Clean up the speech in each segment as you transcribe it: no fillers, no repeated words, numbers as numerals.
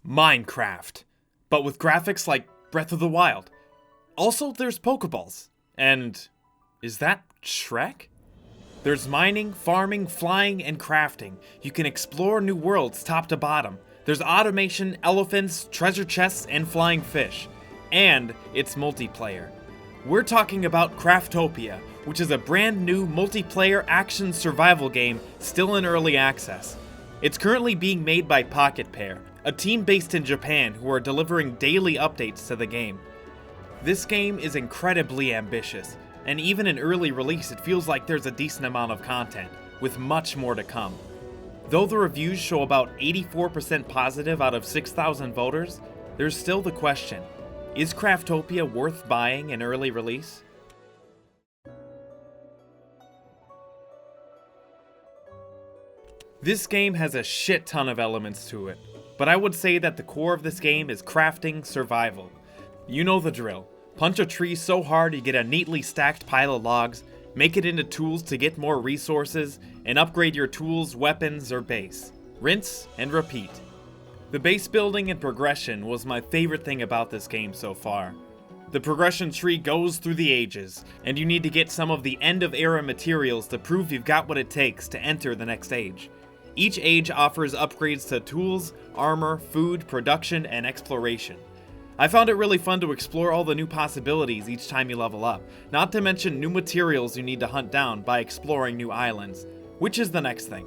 Minecraft, but with graphics like Breath of the Wild. Also, there's Pokeballs. And is that Shrek? There's mining, farming, flying, and crafting. You can explore new worlds top to bottom. There's automation, elephants, treasure chests, and flying fish. And it's multiplayer. We're talking about Craftopia, which is a brand new multiplayer action survival game still in early access. It's currently being made by Pocket Pair, a team based in Japan who are delivering daily updates to the game. This game is incredibly ambitious, and even in early release it feels like there's a decent amount of content, with much more to come. Though the reviews show about 84% positive out of 6,000 voters, there's still the question, is Craftopia worth buying in early release? This game has a shit ton of elements to it, but I would say that the core of this game is crafting survival. You know the drill. Punch a tree so hard you get a neatly stacked pile of logs, make it into tools to get more resources, and upgrade your tools, weapons, or base. Rinse and repeat. The base building and progression was my favorite thing about this game so far. The progression tree goes through the ages, and you need to get some of the end-of-era materials to prove you've got what it takes to enter the next age. Each age offers upgrades to tools, armor, food, production, and exploration. I found it really fun to explore all the new possibilities each time you level up, not to mention new materials you need to hunt down by exploring new islands, which is the next thing.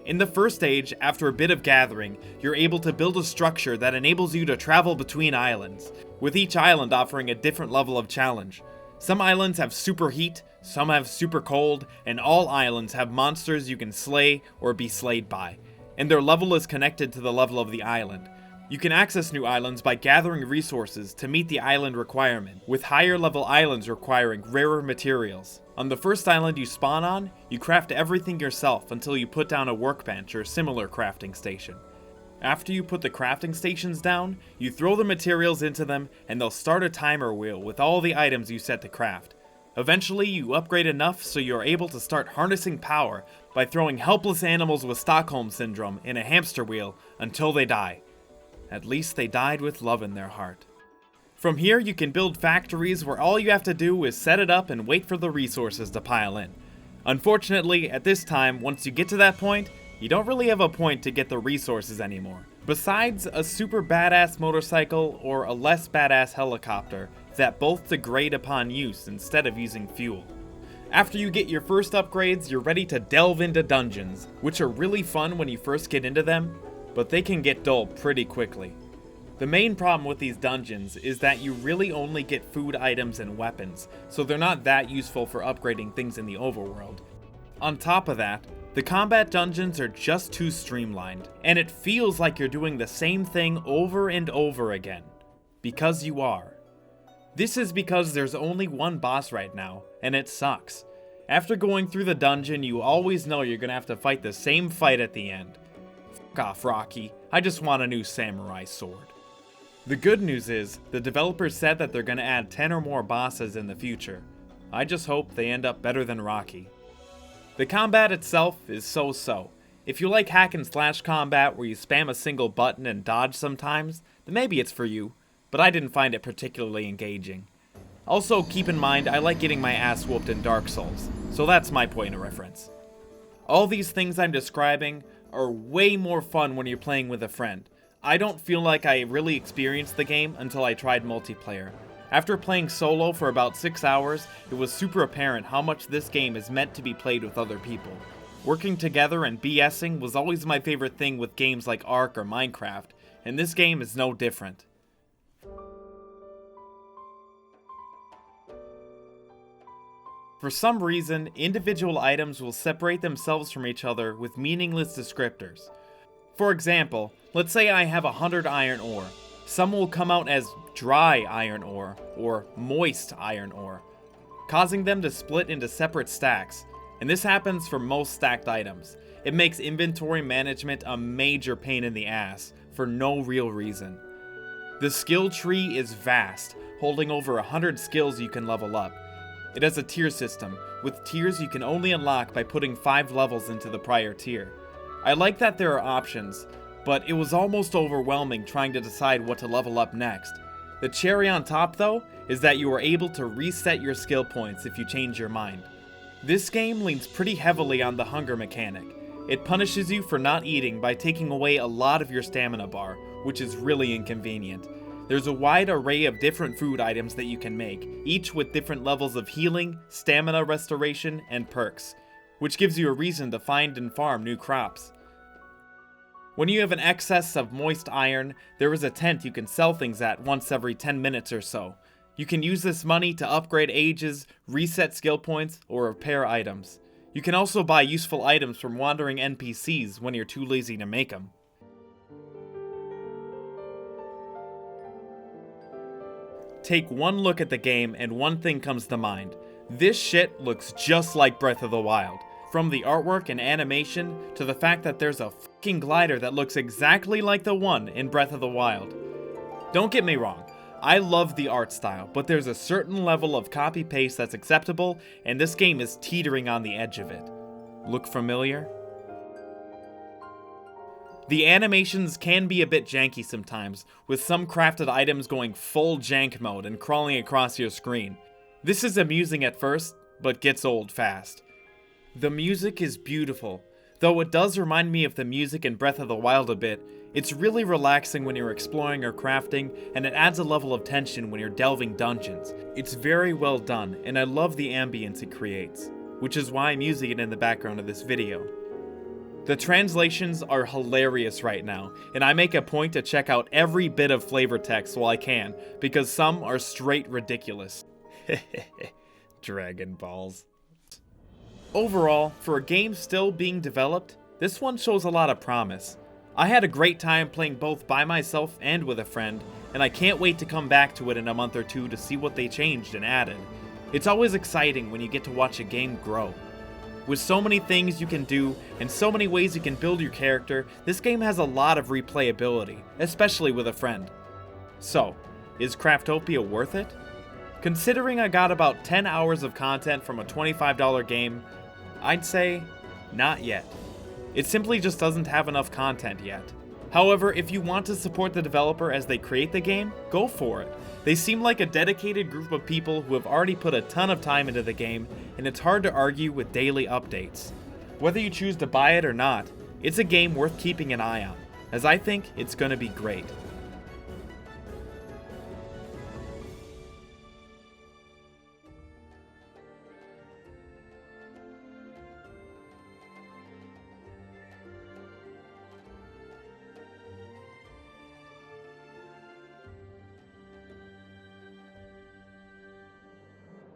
In the first age, after a bit of gathering, you're able to build a structure that enables you to travel between islands, with each island offering a different level of challenge. Some islands have super heat, some have super cold, and all islands have monsters you can slay or be slayed by, and their level is connected to the level of the island. You can access new islands by gathering resources to meet the island requirement, with higher level islands requiring rarer materials. On the first island you spawn on, you craft everything yourself until you put down a workbench or similar crafting station. After you put the crafting stations down, you throw the materials into them and they'll start a timer wheel with all the items you set to craft. Eventually you upgrade enough so you're able to start harnessing power by throwing helpless animals with Stockholm Syndrome in a hamster wheel until they die. At least they died with love in their heart. From here you can build factories where all you have to do is set it up and wait for the resources to pile in. Unfortunately, at this time, once you get to that point, you don't really have a point to get the resources anymore. Besides a super badass motorcycle or a less badass helicopter that both degrade upon use instead of using fuel. After you get your first upgrades, you're ready to delve into dungeons, which are really fun when you first get into them, but they can get dull pretty quickly. The main problem with these dungeons is that you really only get food items and weapons, so they're not that useful for upgrading things in the overworld. On top of that, the combat dungeons are just too streamlined, and it feels like you're doing the same thing over and over again. Because you are. This is because there's only one boss right now, and it sucks. After going through the dungeon, you always know you're gonna have to fight the same fight at the end. Fuck off, Rocky. I just want a new samurai sword. The good news is, the developers said that they're gonna add 10 or more bosses in the future. I just hope they end up better than Rocky. The combat itself is so-so. If you like hack and slash combat where you spam a single button and dodge sometimes, then maybe it's for you, but I didn't find it particularly engaging. Also, keep in mind I like getting my ass whooped in Dark Souls, so that's my point of reference. All these things I'm describing are way more fun when you're playing with a friend. I don't feel like I really experienced the game until I tried multiplayer. After playing solo for about 6 hours, it was super apparent how much this game is meant to be played with other people. Working together and BSing was always my favorite thing with games like Ark or Minecraft, and this game is no different. For some reason, individual items will separate themselves from each other with meaningless descriptors. For example, let's say I have 100 iron ore. Some will come out as dry iron ore or moist iron ore, causing them to split into separate stacks, and this happens for most stacked items. It makes inventory management a major pain in the ass for no real reason. The skill tree is vast, holding over 100 skills you can level up. It has a tier system, with tiers you can only unlock by putting 5 levels into the prior tier. I like that there are options, but it was almost overwhelming trying to decide what to level up next. The cherry on top though, is that you are able to reset your skill points if you change your mind. This game leans pretty heavily on the hunger mechanic. It punishes you for not eating by taking away a lot of your stamina bar, which is really inconvenient. There's a wide array of different food items that you can make, each with different levels of healing, stamina restoration, and perks, which gives you a reason to find and farm new crops. When you have an excess of moist iron, there is a tent you can sell things at once every 10 minutes or so. You can use this money to upgrade ages, reset skill points, or repair items. You can also buy useful items from wandering NPCs when you're too lazy to make them. Take one look at the game and one thing comes to mind. This shit looks just like Breath of the Wild. From the artwork and animation to the fact that there's a fucking glider that looks exactly like the one in Breath of the Wild. Don't get me wrong, I love the art style, but there's a certain level of copy-paste that's acceptable, and this game is teetering on the edge of it. Look familiar? The animations can be a bit janky sometimes, with some crafted items going full jank mode and crawling across your screen. This is amusing at first, but gets old fast. The music is beautiful. Though it does remind me of the music in Breath of the Wild a bit, it's really relaxing when you're exploring or crafting, and it adds a level of tension when you're delving dungeons. It's very well done, and I love the ambience it creates, which is why I'm using it in the background of this video. The translations are hilarious right now, and I make a point to check out every bit of flavor text while I can, because some are straight ridiculous. Dragon Balls. Overall, for a game still being developed, this one shows a lot of promise. I had a great time playing both by myself and with a friend, and I can't wait to come back to it in a month or two to see what they changed and added. It's always exciting when you get to watch a game grow. With so many things you can do, and so many ways you can build your character, this game has a lot of replayability, especially with a friend. So, is Craftopia worth it? Considering I got about 10 hours of content from a $25 game, I'd say, not yet. It simply just doesn't have enough content yet. However, if you want to support the developer as they create the game, go for it. They seem like a dedicated group of people who have already put a ton of time into the game, and it's hard to argue with daily updates. Whether you choose to buy it or not, it's a game worth keeping an eye on, as I think it's gonna be great.